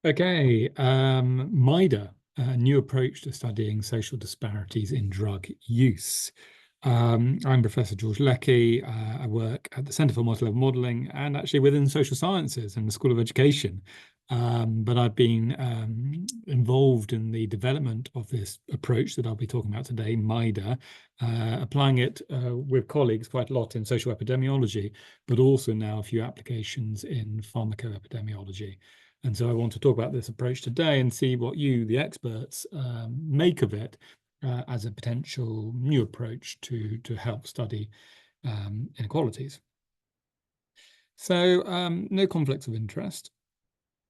Okay, MAIHDA, a new approach to studying social disparities in drug use. I'm Professor George Leckie. I work at the Centre for Multilevel Modelling and actually within social sciences and the School of Education. But I've been involved in the development of this approach that I'll be talking about today, MAIHDA, applying it with colleagues quite a lot in social epidemiology, but also now a few applications in pharmacoepidemiology. And so I want to talk about this approach today and see what you, the experts, make of it as a potential new approach to help study inequalities. So no conflicts of interest.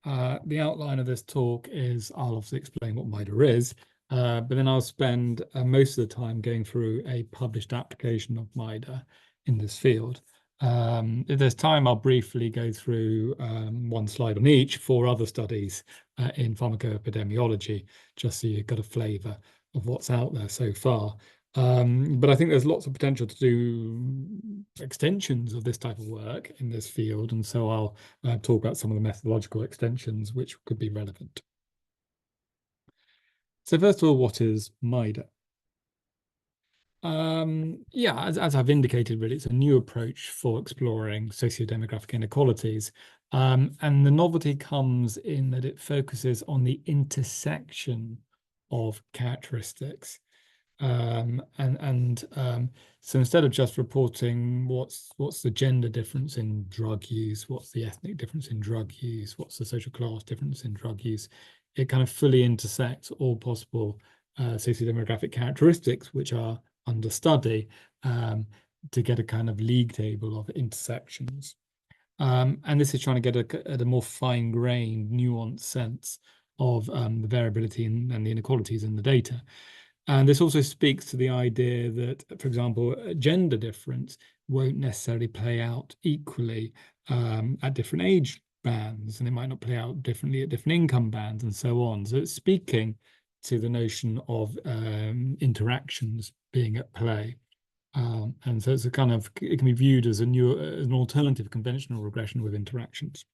The outline of this talk is I'll obviously explain what MAIHDA is, but then I'll spend most of the time going through a published application of MAIHDA in this field. If there's time, I'll briefly go through one slide on each for other studies in pharmacoepidemiology, just so you've got a flavour of what's out there so far. But I think there's lots of potential to do extensions of this type of work in this field, and so I'll talk about some of the methodological extensions which could be relevant. So first of all, what is MAIHDA? Yeah, as I've indicated, really, it's a new approach for exploring socio-demographic inequalities. And the novelty comes in that it focuses on the intersection of characteristics. So instead of just reporting what's the gender difference in drug use, what's the ethnic difference in drug use, what's the social class difference in drug use, it kind of fully intersects all possible socio-demographic characteristics which are under study to get a kind of league table of intersections. And this is trying to get at a more fine-grained, nuanced sense of the variability and the inequalities in the data. And this also speaks to the idea that, for example, a gender difference won't necessarily play out equally at different age bands, and it might not play out differently at different income bands and so on. So it's speaking to the notion of interactions being at play. And so it's a kind of, it can be viewed as an alternative conventional regression with interactions,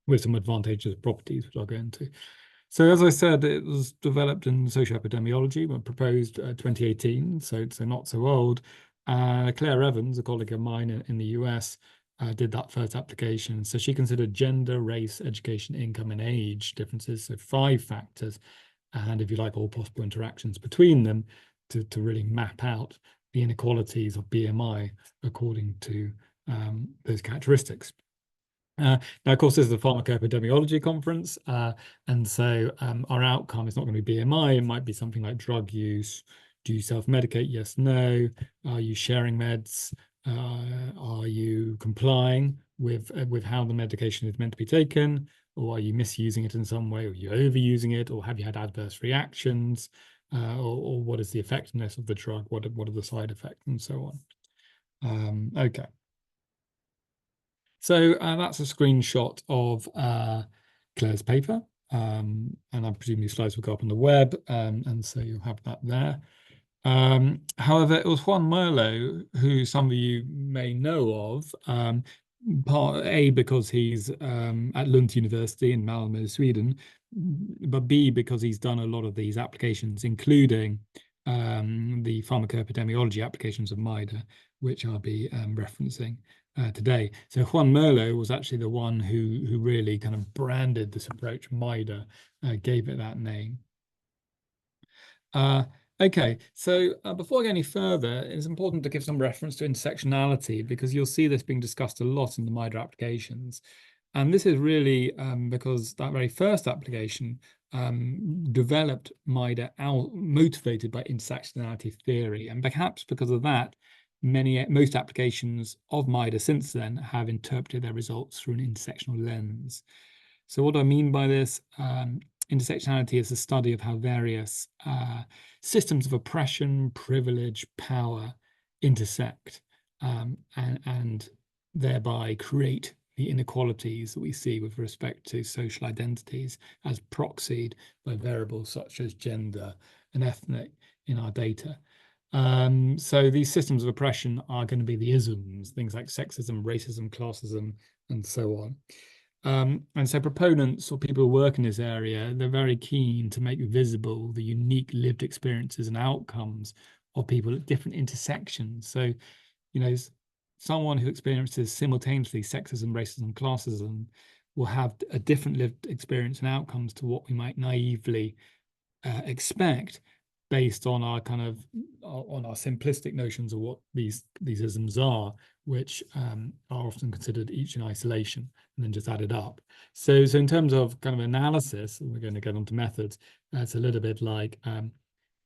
with some advantageous properties, which I'll go into. So as I said, it was developed in social epidemiology, but proposed 2018, so not so old. Claire Evans, a colleague of mine in the US, did that first application. So she considered gender, race, education, income, and age differences, so 5 factors, and if you like, all possible interactions between them to really map out the inequalities of BMI according to those characteristics. Now, of course, this is a pharmacoepidemiology conference, and so our outcome is not going to be BMI. It might be something like drug use. Do you self-medicate? Yes, no. Are you sharing meds? Are you complying with how the medication is meant to be taken? Or are you misusing it in some way? Or are you overusing it? Or have you had adverse reactions? Or what is the effectiveness of the drug? What are the side effects and so on? Okay. So that's a screenshot of Claire's paper, and I presume these slides will go up on the web, and so you'll have that there. However, it was Juan Merlo, who some of you may know of, part A, because he's at Lund University in Malmö, Sweden, but B, because he's done a lot of these applications, including the pharmacoepidemiology applications of MAIHDA, which I'll be referencing today. So Juan Merlo was actually the one who really kind of branded this approach, MAIHDA, gave it that name. Okay, so before I go any further, it's important to give some reference to intersectionality, because you'll see this being discussed a lot in the MAIHDA applications. And this is really because that very first application developed MAIHDA out motivated by intersectionality theory. And perhaps because of that, most applications of MAIHDA since then have interpreted their results through an intersectional lens. So what do I mean by this? Intersectionality is the study of how various systems of oppression, privilege, power intersect and thereby create the inequalities that we see with respect to social identities as proxied by variables such as gender and ethnic in our data. So these systems of oppression are going to be the isms, things like sexism, racism, classism, and so on. And so proponents or people who work in this area, they're very keen to make visible the unique lived experiences and outcomes of people at different intersections. So, someone who experiences simultaneously sexism, racism, classism will have a different lived experience and outcomes to what we might naively expect based on our on our simplistic notions of what these isms are, which are often considered each in isolation and then just added up. So in terms of kind of analysis, and we're going to get onto methods, it's a little bit like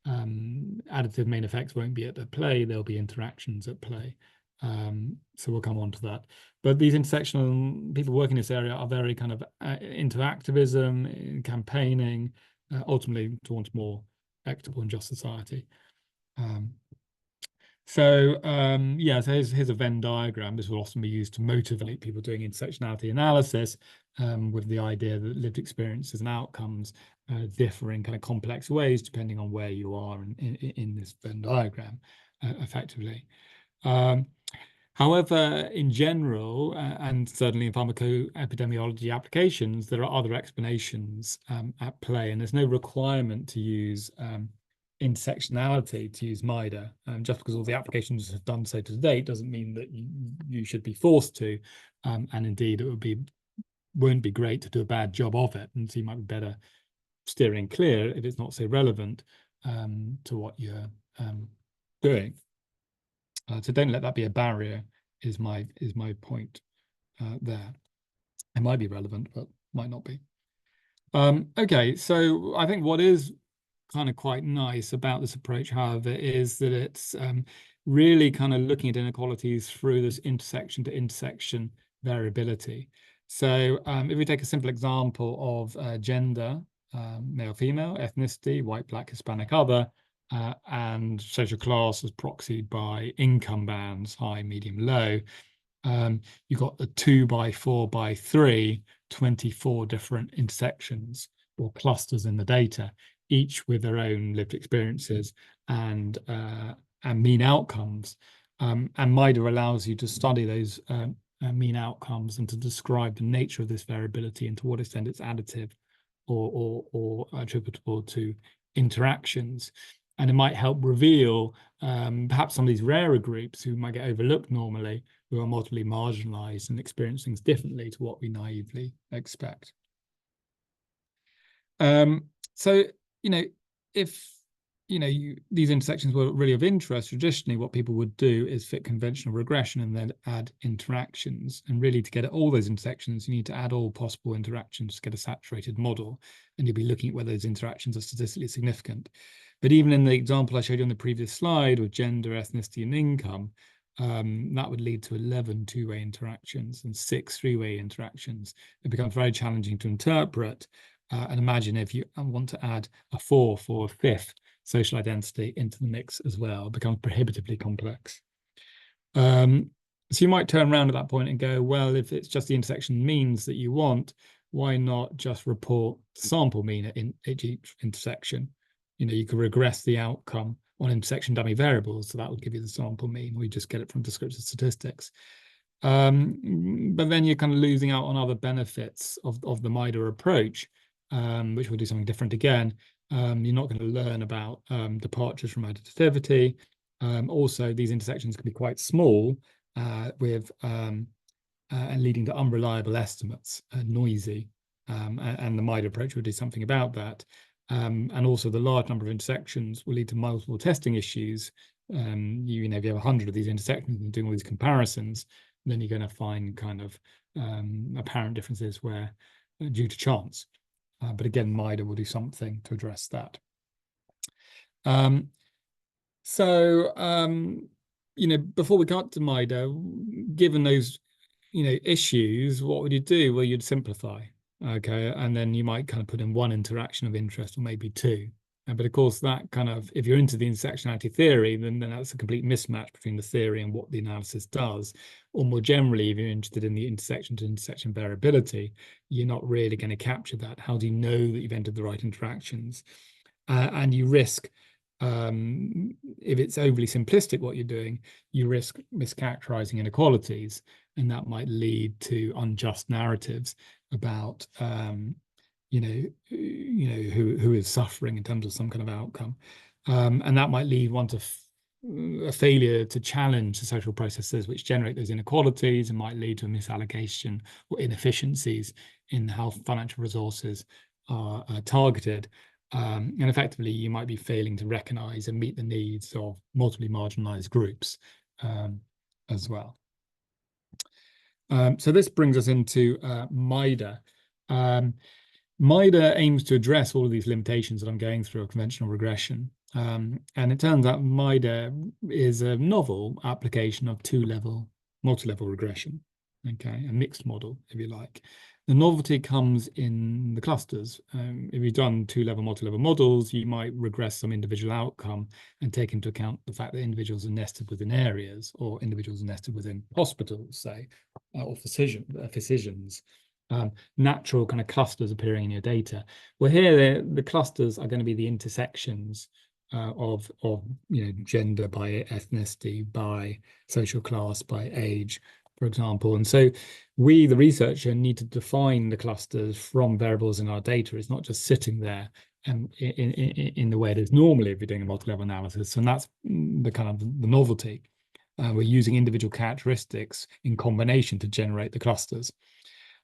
additive main effects won't be at play, there'll be interactions at play. So we'll come on to that. But these intersectional people working in this area are very kind of into activism, campaigning, ultimately towards more equitable and just society. So here's a Venn diagram. This will often be used to motivate people doing intersectionality analysis, with the idea that lived experiences and outcomes differ in kind of complex ways depending on where you are in this Venn diagram, effectively. However, in general, and certainly in pharmacoepidemiology applications, there are other explanations at play, and there's no requirement to use intersectionality to use MAIHDA. Just because all the applications have done so to date doesn't mean that you should be forced to, and indeed it won't be great to do a bad job of it, and so you might be better steering clear if it's not so relevant to what you're doing. So don't let that be a barrier, is my point there. It might be relevant, but might not be. Okay, so I think what is kind of quite nice about this approach, however, is that it's really kind of looking at inequalities through this intersection to intersection variability. So if we take a simple example of gender, male, female, ethnicity, white, black, Hispanic, other, and social class as proxied by income bands, high, medium, low, you've got the 2 by 4 by 3, 24 different intersections or clusters in the data, each with their own lived experiences and mean outcomes. And MAIHDA allows you to study those mean outcomes and to describe the nature of this variability and to what extent it's additive or attributable to interactions. And it might help reveal perhaps some of these rarer groups who might get overlooked normally, who are multiply marginalized and experience things differently to what we naively expect. So, if these intersections were really of interest, traditionally what people would do is fit conventional regression and then add interactions. And really, to get at all those intersections, you need to add all possible interactions to get a saturated model. And you'll be looking at whether those interactions are statistically significant. But even in the example I showed you on the previous slide with gender, ethnicity, and income, that would lead to 11 two-way interactions and 6 three-way interactions. It becomes very challenging to interpret. And imagine if you want to add a 4th or a 5th social identity into the mix as well, it becomes prohibitively complex. So you might turn around at that point and go, well, if it's just the intersection means that you want, why not just report the sample mean at each intersection? You could regress the outcome on intersection dummy variables, so that would give you the sample mean, or you just get it from descriptive statistics. But then you're kind of losing out on other benefits of the MAIHDA approach, which will do something different again. You're not going to learn about departures from additivity. Also, these intersections can be quite small, with and leading to unreliable estimates, noisy, and the MAIHDA approach will do something about that. And also, the large number of intersections will lead to multiple testing issues. If you have 100 of these intersections and doing all these comparisons, then you're going to find kind of apparent differences where due to chance. But again, MAIHDA will do something to address that. Before we got to MAIHDA, given those, issues, what would you do? Well, you'd simplify, okay? And then you might kind of put in one interaction of interest or maybe two. But of course, that kind of, if you're into the intersectionality theory, then that's a complete mismatch between the theory and what the analysis does. Or more generally, if you're interested in the intersection to intersection variability, you're not really going to capture that. How do you know that you've entered the right interactions? And you risk, if it's overly simplistic what you're doing, you risk mischaracterizing inequalities, and that might lead to unjust narratives. about who is suffering in terms of some kind of outcome, and that might lead one to a failure to challenge the social processes which generate those inequalities, and might lead to a misallocation or inefficiencies in how financial resources are targeted. And effectively, you might be failing to recognize and meet the needs of multiply marginalized groups as well. So this brings us into MAIHDA. MAIHDA aims to address all of these limitations that I'm going through of conventional regression. And it turns out MAIHDA is a novel application of multi-level regression, okay, a mixed model, if you like. The novelty comes in the clusters. If you've done two-level, multi-level models, you might regress some individual outcome and take into account the fact that individuals are nested within areas, or individuals are nested within hospitals, say, or physicians. Natural kind of clusters appearing in your data. Well, here the clusters are going to be the intersections of gender by ethnicity, by social class, by age, for example. And so we, the researcher, need to define the clusters from variables in our data. It's not just sitting there in the way it is normally if you're doing a multi-level analysis. And that's the kind of the novelty. We're using individual characteristics in combination to generate the clusters.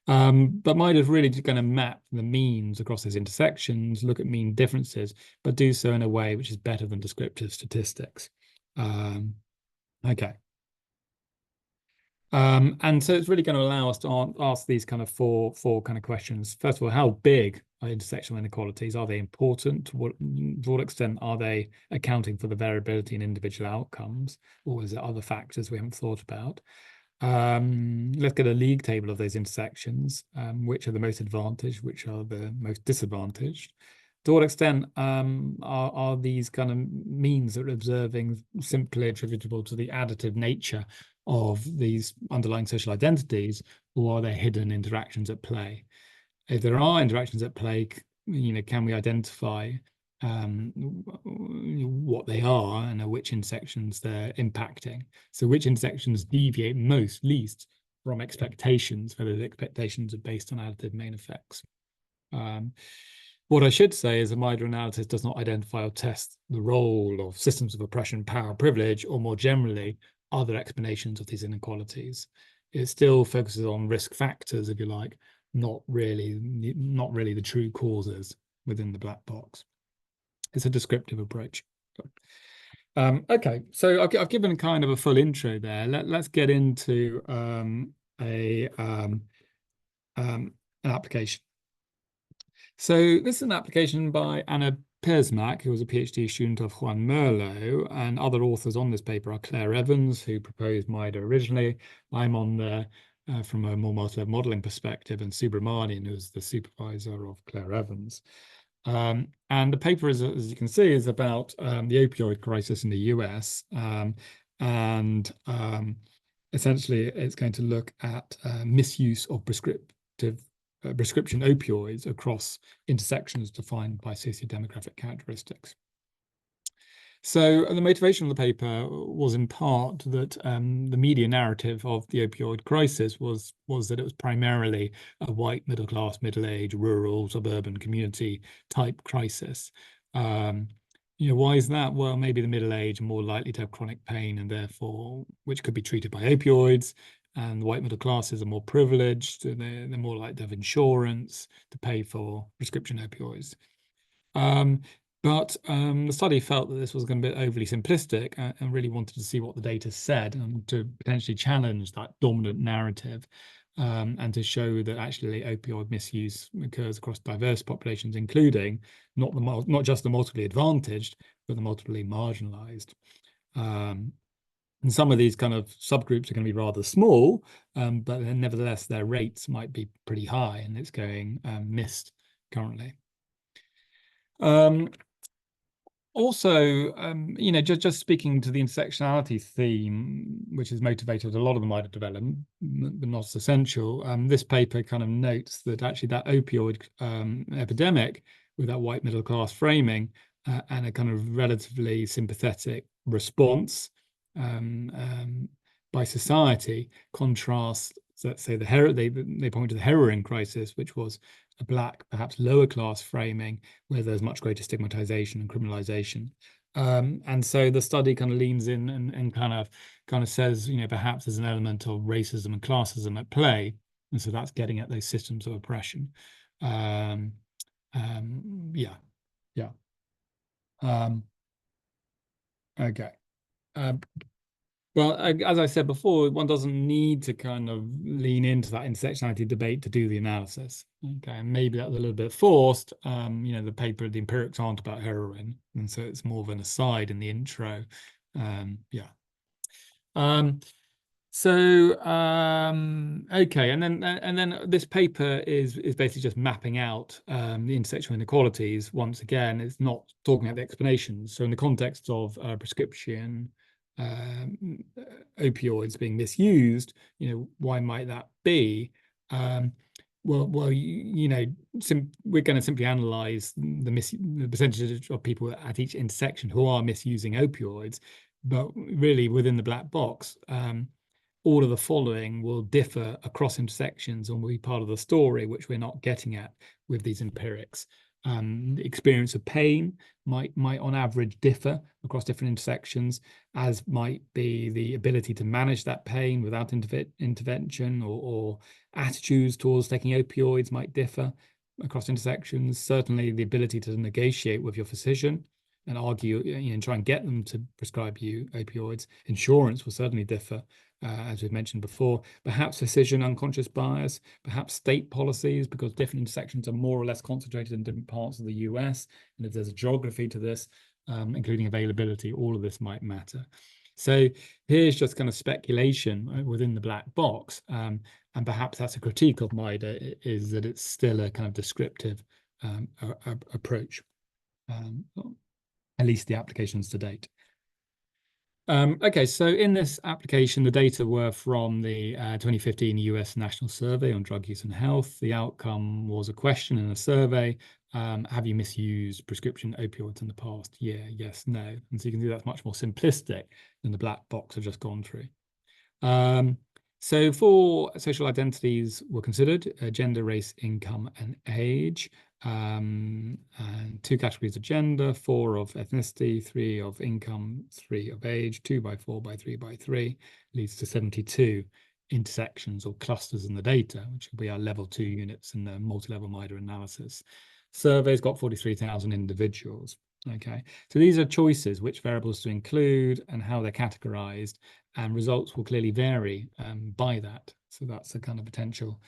But MAIHDA is really going to map the means across those intersections, look at mean differences, but do so in a way which is better than descriptive statistics. Okay. And so it's really going to allow us to ask these kind of four kind of questions. First of all, how big are intersectional inequalities? Are they important? To what extent are they accounting for the variability in individual outcomes? Or is there other factors we haven't thought about? Let's get a league table of those intersections, which are the most advantaged, which are the most disadvantaged. To what extent are these kind of means that we're observing simply attributable to the additive nature of these underlying social identities, or are there hidden interactions at play? If there are interactions at play, can we identify what they are and which intersections they're impacting? So which intersections deviate least from expectations, whether the expectations are based on additive main effects. What I should say is a MAIHDA analysis does not identify or test the role of systems of oppression, power, privilege, or more generally, other explanations of these inequalities. It still focuses on risk factors, if you like, not really the true causes within the black box. It's a descriptive approach. Okay, so I've given kind of a full intro there. Let's get into an application. So this is an application by Anna Persmack, who was a PhD student of Juan Merlo, and other authors on this paper are Claire Evans, who proposed MAIHDA originally. I'm on there from a more multi-level modeling perspective, and Subramanian, who's the supervisor of Claire Evans. And the paper, as you can see, is about the opioid crisis in the US. Essentially, it's going to look at misuse of prescription opioids across intersections defined by sociodemographic characteristics. So the motivation of the paper was in part that the media narrative of the opioid crisis was that it was primarily a white, middle-class, middle-aged, rural, suburban community type crisis. Why is that? Well, maybe the middle-aged are more likely to have chronic pain and therefore, which could be treated by opioids, and the white middle classes are more privileged, and they're more likely to have insurance to pay for prescription opioids. But the study felt that this was going to be overly simplistic and really wanted to see what the data said and to potentially challenge that dominant narrative and to show that actually opioid misuse occurs across diverse populations, including not just the multiply advantaged, but the multiply marginalized. And some of these kind of subgroups are going to be rather small, but nevertheless, their rates might be pretty high, and it's going missed currently. Also, just speaking to the intersectionality theme, which has motivated a lot of the MAIHDA development, but not essential, this paper kind of notes that actually that opioid epidemic with that white middle class framing and a kind of relatively sympathetic response by society contrasts So let's say they point to the heroin crisis, which was a Black, perhaps lower class framing where there's much greater stigmatization and criminalization. And so the study kind of leans in and kind of says, perhaps there's an element of racism and classism at play. And so that's getting at those systems of oppression. Yeah, yeah. Okay. Well, as I said before, one doesn't need to kind of lean into that intersectionality debate to do the analysis. Okay, and maybe that's a little bit forced. The empirics aren't about heroin, and so it's more of an aside in the intro. Yeah. Okay, and then this paper is basically just mapping out the intersectional inequalities. Once again, it's not talking about the explanations. So in the context of prescription opioids being misused, why might that be? Well, we're going to simply analyze the percentage of people at each intersection who are misusing opioids, but really within the black box. All of the following will differ across intersections and will be part of the story, which we're not getting at with these empirics. The experience of pain might on average differ across different intersections, as might be the ability to manage that pain without intervention, or attitudes towards taking opioids might differ across intersections. Certainly the ability to negotiate with your physician and argue, and try and get them to prescribe you opioids. Insurance will certainly differ, as we've mentioned before. Perhaps physician unconscious bias, perhaps state policies, because different intersections are more or less concentrated in different parts of the US. And if there's a geography to this, including availability, all of this might matter. So here's just kind of speculation within the black box. And perhaps that's a critique of MAIHDA, is that it's still a kind of descriptive approach. At least the applications to date. Okay, so in this application, the data were from the 2015 US National Survey on Drug Use and Health. The outcome was a question in a survey. Have you misused prescription opioids in the past year? Yes, no. And so you can see that's much more simplistic than the black box I've just gone through. So 4 social identities were considered: gender, race, income, and age. And 2 categories of gender, 4 of ethnicity, 3 of income, 3 of age. 2 by 4 by 3 by 3 leads to 72 intersections or clusters in the data, which will be our level 2 units in the multi-level MAIHDA analysis. Surveys got 43,000 individuals. Okay, so these are choices, which variables to include and how they're categorized, and results will clearly vary by that. So that's a kind of potential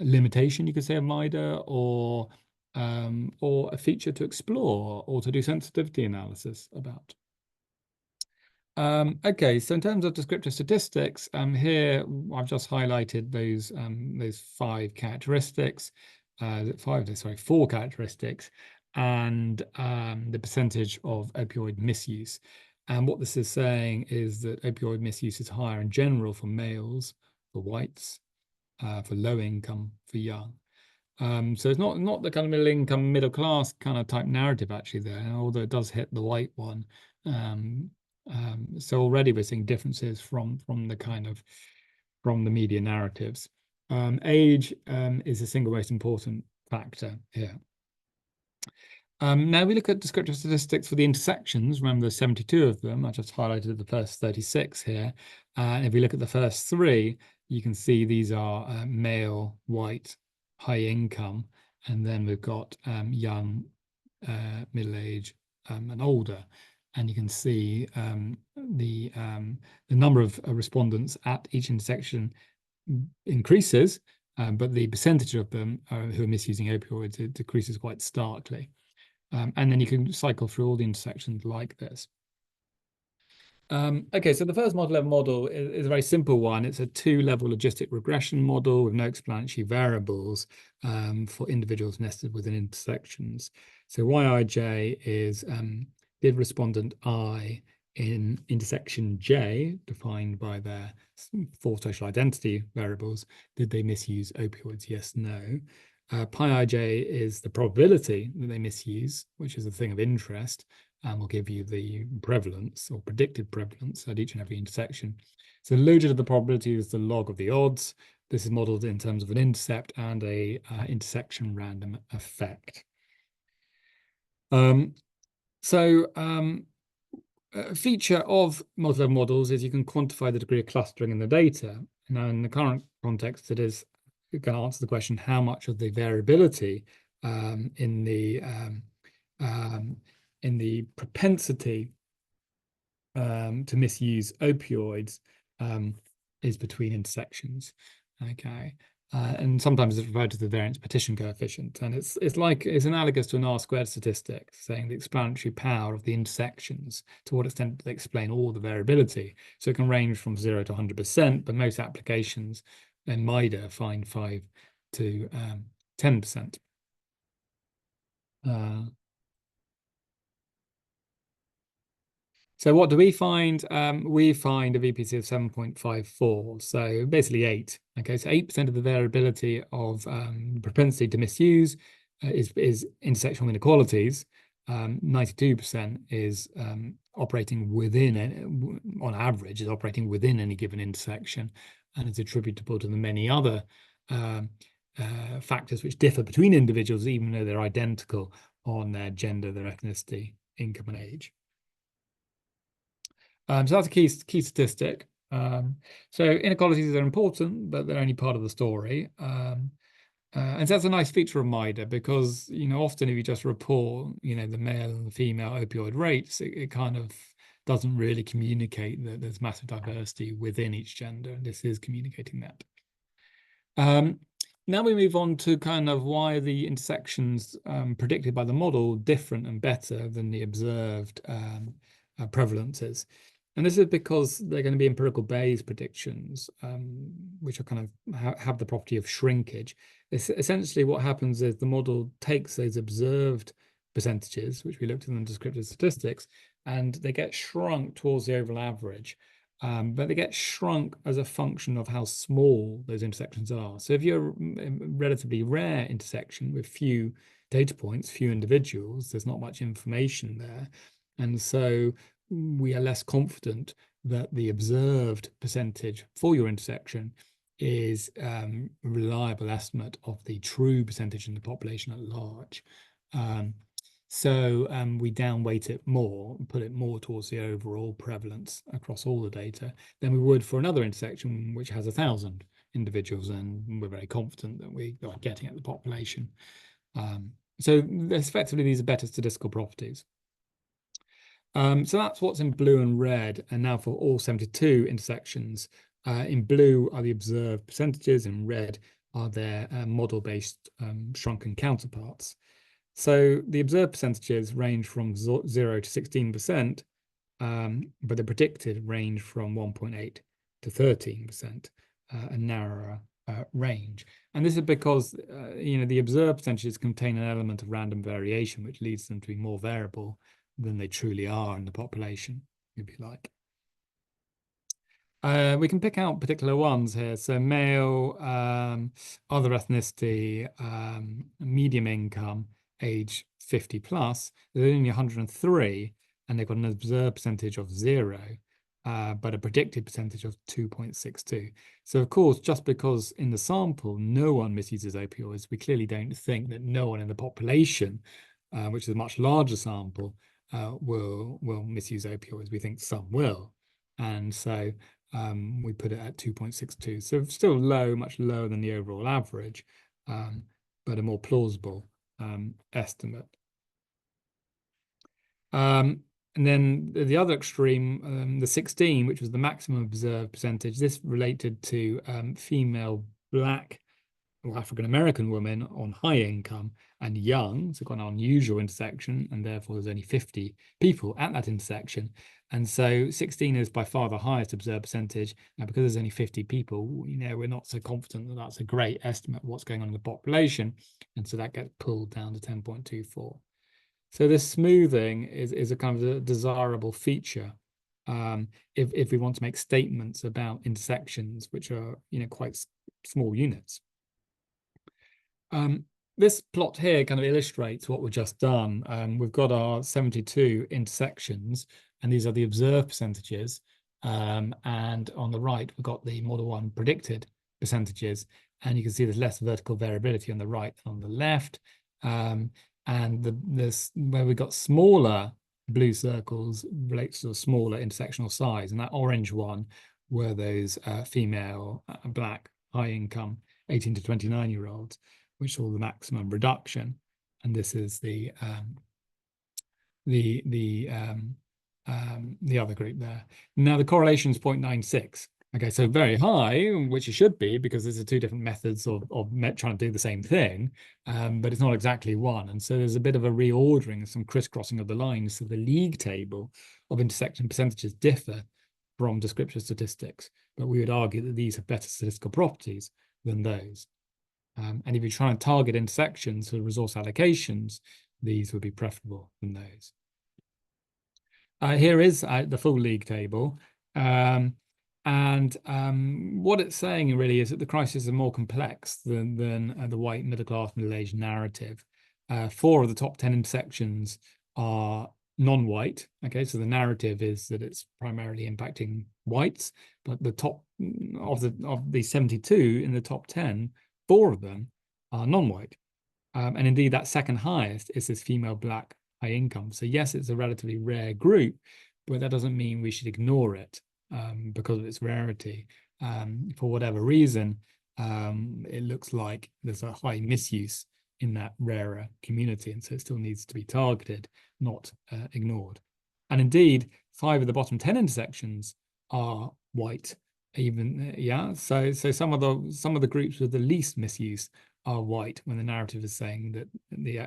limitation, you could say, of MAIHDA, or a feature to explore or to do sensitivity analysis about. Okay, so in terms of descriptive statistics, here I've just highlighted those 5 characteristics, 4 characteristics, and the percentage of opioid misuse. And what this is saying is that opioid misuse is higher in general for males, for whites, for low income, for young. So it's not the kind of middle income, middle class kind of type narrative actually there, although it does hit the white one. So already we're seeing differences from the media narratives. Age is the single most important factor here. Now we look at descriptive statistics for the intersections. Remember, there's 72 of them. I just highlighted the first 36 here. And if we look at the first 3, you can see these are male, white, high income, and then we've got young, middle age, and older. And you can see the number of respondents at each intersection increases, but the percentage of them who are misusing opioids, it decreases quite starkly. And then you can cycle through all the intersections like this. Okay, so the first multi-level model is a very simple one. It's a 2-level logistic regression model with no explanatory variables for individuals nested within intersections. So Yij is did respondent I in intersection J, defined by their 4 social identity variables, did they misuse opioids? Yes, no. Pi-ij is the probability that they misuse, which is a thing of interest, and will give you the prevalence or predicted prevalence at each and every intersection. So the logit of the probability is the log of the odds. This is modeled in terms of an intercept and a intersection random effect. A feature of multilevel models is you can quantify the degree of clustering in the data. Now, in the current context, it is going to answer the question, how much of the variability in the propensity to misuse opioids is between intersections. Okay. And sometimes it's referred to the variance partition coefficient, and it's analogous to an R-squared statistic, saying the explanatory power of the intersections, to what extent they explain all the variability. So it can range from 0 to 100%, but most applications in MAIHDA find 5 to 10%. So what do we find? We find a VPC of 7.54, so basically 8. Okay, so 8% of the variability of propensity to misuse is intersectional inequalities. 92% is operating within, on average, is operating within any given intersection, and is attributable to the many other factors which differ between individuals, even though they're identical on their gender, their ethnicity, income, and age. So that's a key statistic. So inequalities are important, but they're only part of the story. And so that's a nice feature of MAIHDA, because often if you just report the male and the female opioid rates, it kind of doesn't really communicate that there's massive diversity within each gender, and this is communicating that. Now we move on to kind of why the intersections predicted by the model different and better than the observed prevalences. And this is because they're going to be empirical Bayes predictions, which are kind of have the property of shrinkage. Essentially, what happens is the model takes those observed percentages, which we looked at in the descriptive statistics, and they get shrunk towards the overall average. But they get shrunk as a function of how small those intersections are. So if you're a relatively rare intersection with few data points, few individuals, there's not much information there. And so we are less confident that the observed percentage for your intersection is a reliable estimate of the true percentage in the population at large. So we downweight it more, put it more towards the overall prevalence across all the data than we would for another intersection which has 1,000 individuals, and we're very confident that we are getting at the population. So effectively, these are better statistical properties. So that's what's in blue and red, and now for all 72 intersections. In blue are the observed percentages, in red are their model-based shrunken counterparts. So the observed percentages range from 0 to 16%, but the predicted range from 1.8 to 13%, a narrower range. And this is because the observed percentages contain an element of random variation, which leads them to be more variable than they truly are in the population, if you like. We can pick out particular ones here. So male, other ethnicity, medium income, age 50 plus, there's only 103, and they've got an observed percentage of 0, but a predicted percentage of 2.62. So of course, just because in the sample no one misuses opioids, we clearly don't think that no one in the population, which is a much larger sample, will misuse opioids. We think some will, and so we put it at 2.62. So still low, much lower than the overall average, but a more plausible estimate. And then the other extreme, the 16, which was the maximum observed percentage, this related to female Black or African-American women on high income and young, so quite an unusual intersection, and therefore there's only 50 people at that intersection. And so 16 is by far the highest observed percentage. Now, because there's only 50 people, we're not so confident that that's a great estimate of what's going on in the population. And so that gets pulled down to 10.24. So this smoothing is a kind of a desirable feature if we want to make statements about intersections, which are quite small units. This plot here kind of illustrates what we've just done. We've got our 72 intersections, and these are the observed percentages. And on the right, we've got the model 1 predicted percentages. And you can see there's less vertical variability on the right than on the left. And where we got smaller blue circles relates to a smaller intersectional size. And that orange one were those female, black, high income 18 to 29-year-olds, which saw the maximum reduction. And this is the other group there. Now the correlation is 0.96. Okay, so very high, which it should be, because these are two different methods of trying to do the same thing, but it's not exactly one. And so there's a bit of a reordering, some crisscrossing of the lines. So the league table of intersection percentages differ from descriptive statistics, but we would argue that these have better statistical properties than those. And if you try and target intersections for resource allocations, these would be preferable than those. Here is the full league table. What it's saying really is that the crises are more complex than the white middle class, middle-aged narrative. 4 of the top 10 intersections are non-white. Okay, so the narrative is that it's primarily impacting whites, but the top of the 72 in the top 10, 4 of them are non-white. And indeed, that second highest is this female black high income. So yes, it's a relatively rare group, but that doesn't mean we should ignore it because of its rarity. For whatever reason, it looks like there's a high misuse in that rarer community, and so it still needs to be targeted, not ignored. And indeed, 5 of the bottom 10 intersections are white. Even so some of the groups with the least misuse are white, when the narrative is saying that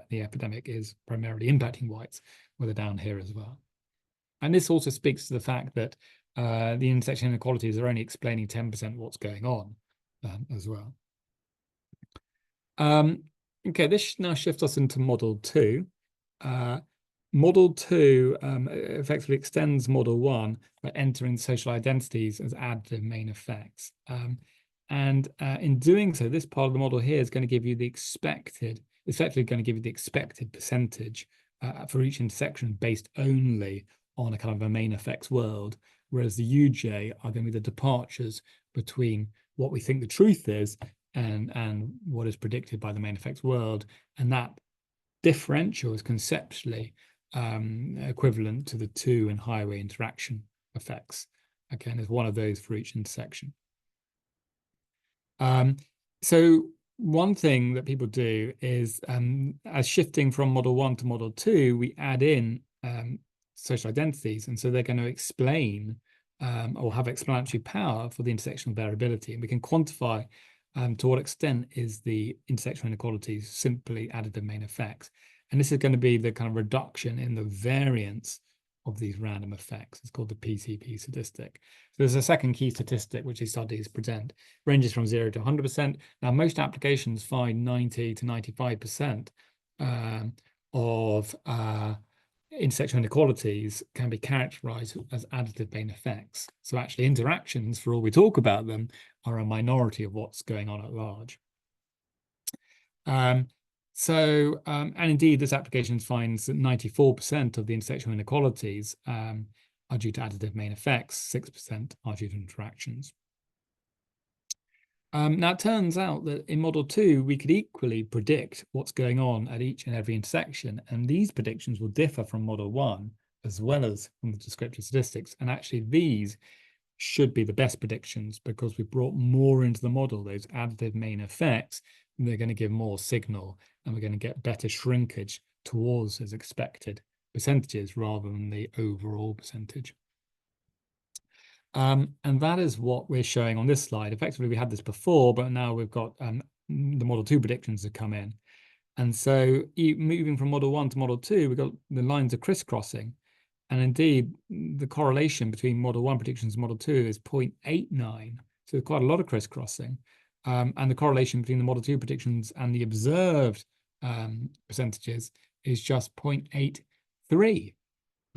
the epidemic is primarily impacting whites, well, they're down here as well. And this also speaks to the fact that the intersection inequalities are only explaining 10% what's going on as well. Okay, this now shifts us into Model 2. Model 2 effectively extends Model 1 by entering social identities as additive main effects. In doing so, this part of the model here is going to give you the expected, effectively going to give you the expected percentage for each intersection based only on a kind of a main effects world, whereas the UJ are going to be the departures between what we think the truth is and what is predicted by the main effects world. And that differential is conceptually equivalent to the 2 in highway interaction effects. Again, there's one of those for each intersection. So one thing that people do is, as shifting from Model 1 to Model 2, we add in social identities, and so they're going to explain or have explanatory power for the intersectional variability, and we can quantify to what extent is the intersectional inequalities simply additive main effects. And this is going to be the kind of reduction in the variance of these random effects. It's called the PCP statistic. So there's a second key statistic which these studies present, ranges from 0 to 100%. Now, most applications find 90 to 95% of intersectional inequalities can be characterized as additive main effects. So actually interactions, for all we talk about them, are a minority of what's going on at large. And indeed, this application finds that 94% of the intersectional inequalities are due to additive main effects, 6% are due to interactions. Now, it turns out that in Model 2, we could equally predict what's going on at each and every intersection, and these predictions will differ from Model 1 as well as from the descriptive statistics. And actually, these should be the best predictions because we brought more into the model, those additive main effects, and they're going to give more signal, and we're going to get better shrinkage towards those expected percentages rather than the overall percentage. And that is what we're showing on this slide. Effectively, we had this before, but now we've got the Model 2 predictions that come in. And so moving from Model 1 to Model 2, we've got the lines are crisscrossing. And indeed, the correlation between Model 1 predictions and Model 2 is 0.89. So quite a lot of crisscrossing. And the correlation between the Model 2 predictions and the observed percentages is just 0.83.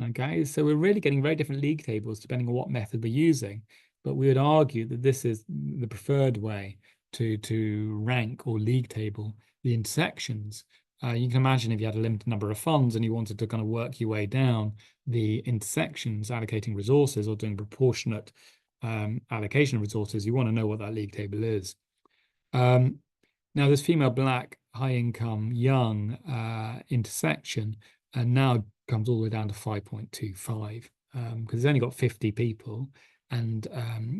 Okay, so we're really getting very different league tables depending on what method we're using. But we would argue that this is the preferred way to rank or league table the intersections. You can imagine if you had a limited number of funds and you wanted to kind of work your way down the intersections, allocating resources or doing proportionate allocation of resources, you want to know what that league table is. Now, this female black, high income, young intersection now comes all the way down to 5.25 because it's only got 50 people. And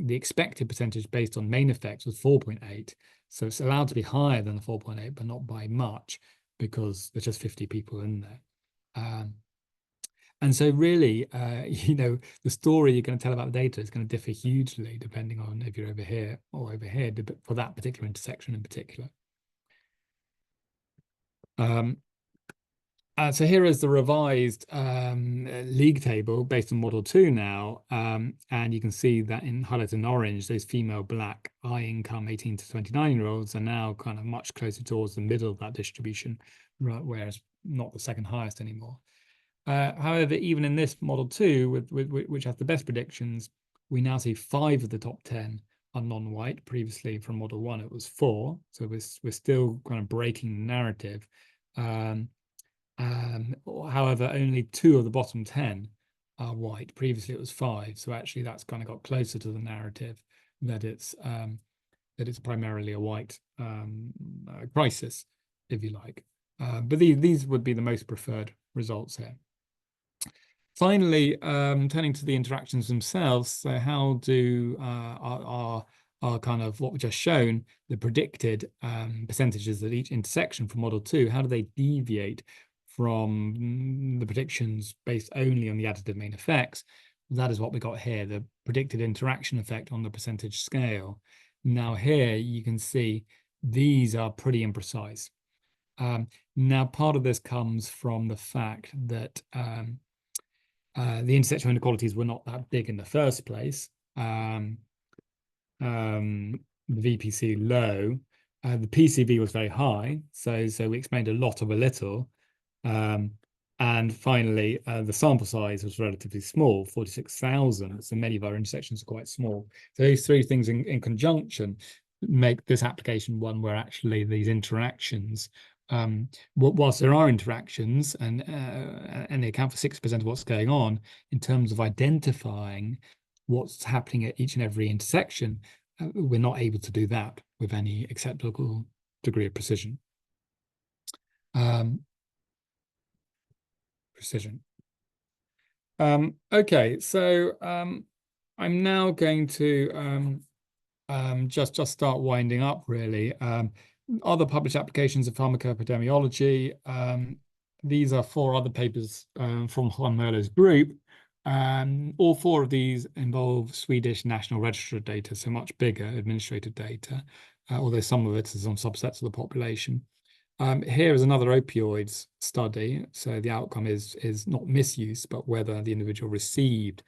the expected percentage based on main effects was 4.8. So it's allowed to be higher than the 4.8, but not by much because there's just 50 people in there. And so really, the story you're going to tell about the data is going to differ hugely depending on if you're over here or over here for that particular intersection in particular. So here is the revised league table based on Model 2 now. And you can see that highlighted in orange, those female black high income 18 to 29-year-olds are now kind of much closer towards the middle of that distribution, right, whereas not the second highest anymore. However, even in this Model 2, which has the best predictions, we now see 5 of the top 10 are non-white. Previously from Model 1, it was 4. So we're still kind of breaking the narrative. However, only 2 of the bottom 10 are white. Previously, it was 5. So actually, that's kind of got closer to the narrative that it's primarily a white crisis, if you like. But these would be the most preferred results here. Finally, turning to the interactions themselves. So how do our kind of what we just shown, the predicted percentages at each intersection from Model 2, how do they deviate from the predictions based only on the additive main effects? That is what we got here, the predicted interaction effect on the percentage scale. Now here you can see these are pretty imprecise. Now part of this comes from the fact that the intersectional inequalities were not that big in the first place. The VPC low, the PCV was very high, so we explained a lot of a little. And finally, the sample size was relatively small, 46,000. So many of our intersections are quite small. So these 3 things in conjunction make this application one where actually these interactions, whilst there are interactions and they account for 6% of what's going on in terms of identifying what's happening at each and every intersection, we're not able to do that with any acceptable degree of precision. Okay, so I'm now going to just start winding up, really. Other published applications of pharmacoepidemiology. These are 4 other papers from Juan Merlo's group. All 4 of these involve Swedish National Register data, so much bigger administrative data, although some of it is on subsets of the population. Here is another opioids study. So the outcome is not misuse, but whether the individual received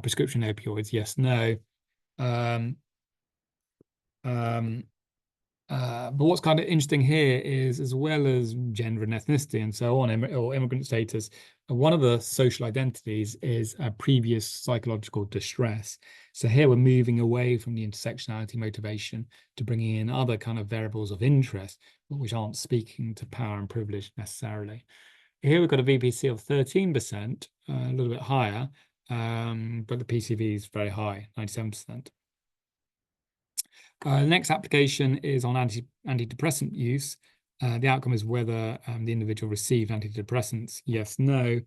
prescription opioids, yes, no. But what's kind of interesting here is, as well as gender and ethnicity and so on, or immigrant status, one of the social identities is a previous psychological distress. So here we're moving away from the intersectionality motivation to bringing in other kind of variables of interest, which aren't speaking to power and privilege necessarily. Here we've got a VPC of 13%, a little bit higher, but the PCV is very high, 97%. The next application is on antidepressant use. The outcome is whether the individual received antidepressants, yes, no.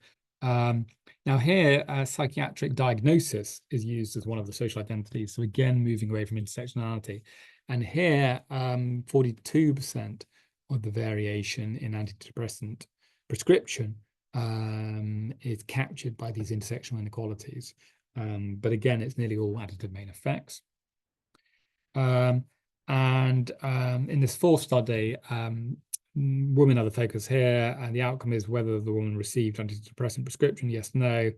Now here, psychiatric diagnosis is used as one of the social identities. So again, moving away from intersectionality. And here, 42% of the variation in antidepressant prescription is captured by these intersectional inequalities. But again, it's nearly all additive main effects. In this 4th study, women are the focus here, and the outcome is whether the woman received antidepressant prescription, yes, no.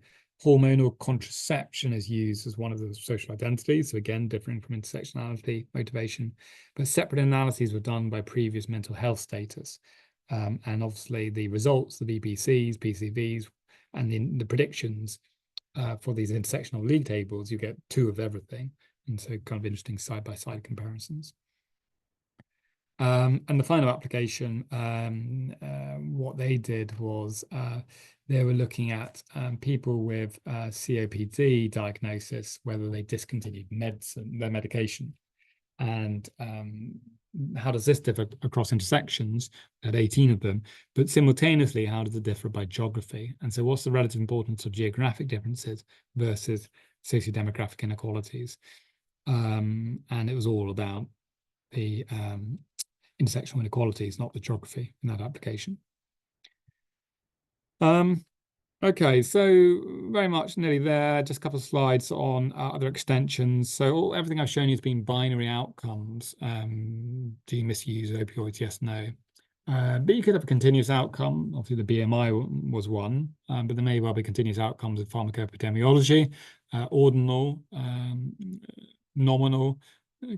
Hormonal contraception is used as one of the social identities, so again, differing from intersectionality motivation. But separate analyses were done by previous mental health status. And obviously the results, the VPCs, PCVs, and the predictions for these intersectional league tables, you get 2 of everything. And so kind of interesting side-by-side comparisons. And the final application, what they did was they were looking at people with COPD diagnosis, whether they discontinued their medication. And how does this differ across intersections? We had 18 of them, but simultaneously, how does it differ by geography? And so what's the relative importance of geographic differences versus sociodemographic inequalities? And it was all about the intersectional inequalities, not the geography in that application. Okay, so very much nearly there. Just a couple of slides on other extensions. So everything I've shown you has been binary outcomes. Do you misuse opioids? Yes, no. But you could have a continuous outcome. Obviously, the BMI was one, but there may well be continuous outcomes of pharmacoepidemiology, ordinal, nominal,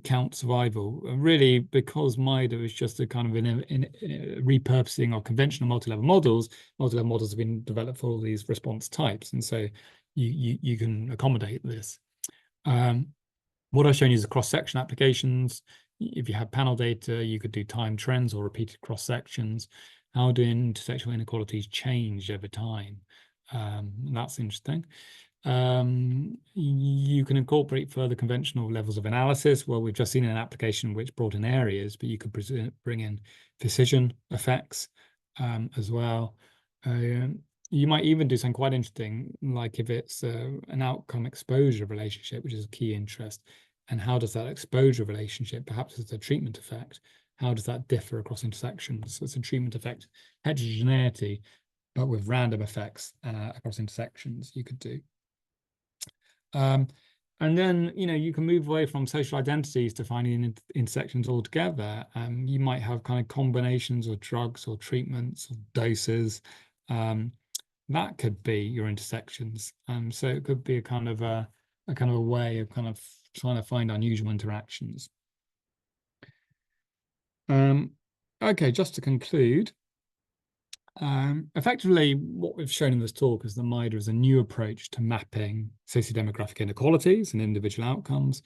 count survival. Really, because MAIHDA is just a kind of in repurposing of conventional multi-level models. Multi-level models have been developed for all these response types, and so you can accommodate this. What I've shown you is the cross-section applications. If you have panel data, you could do time trends or repeated cross-sections. How do intersectional inequalities change over time? That's interesting. You can incorporate further conventional levels of analysis. Well, we've just seen an application which brought in areas, but you could bring in decision effects as well. You might even do something quite interesting, like if it's an outcome exposure relationship, which is a key interest. And how does that exposure relationship, perhaps it's a treatment effect, how does that differ across intersections? So it's a treatment effect heterogeneity, but with random effects across intersections you could do. And then, you can move away from social identities to finding intersections altogether. You might have kind of combinations of drugs or treatments or doses. That could be your intersections. So it could be a kind of a way of kind of trying to find unusual interactions. Okay, just to conclude, effectively, what we've shown in this talk is that MAIHDA is a new approach to mapping sociodemographic inequalities and individual outcomes,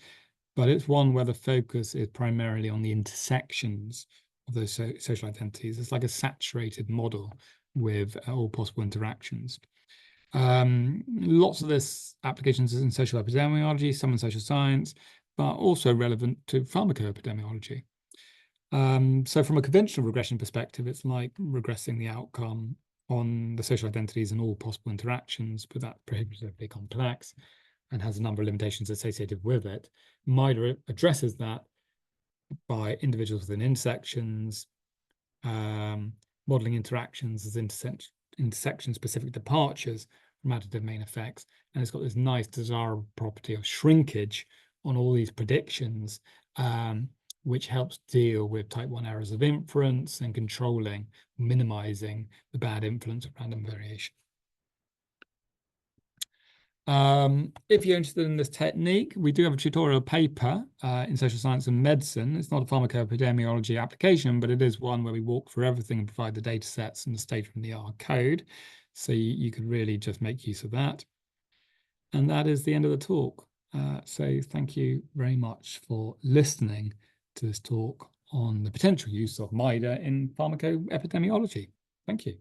but it's one where the focus is primarily on the intersections of those social identities. It's like a saturated model with all possible interactions. Lots of this applications is in social epidemiology, some in social science, but also relevant to pharmacoepidemiology. So from a conventional regression perspective, it's like regressing the outcome on the social identities and all possible interactions, but that's prohibitively complex and has a number of limitations associated with it. MAIHDA addresses that by individuals within intersections, modeling interactions as intersection-specific departures from additive main effects, and it's got this nice desirable property of shrinkage on all these predictions, which helps deal with type 1 errors of inference and controlling, minimizing the bad influence of random variation. If you're interested in this technique, we do have a tutorial paper in social science and medicine. It's not a pharmacoepidemiology application, but it is one where we walk through everything and provide the data sets and the state-of-the-art code. So you could really just make use of that. And that is the end of the talk. So thank you very much for listening to this talk on the potential use of MAIHDA in pharmacoepidemiology. Thank you.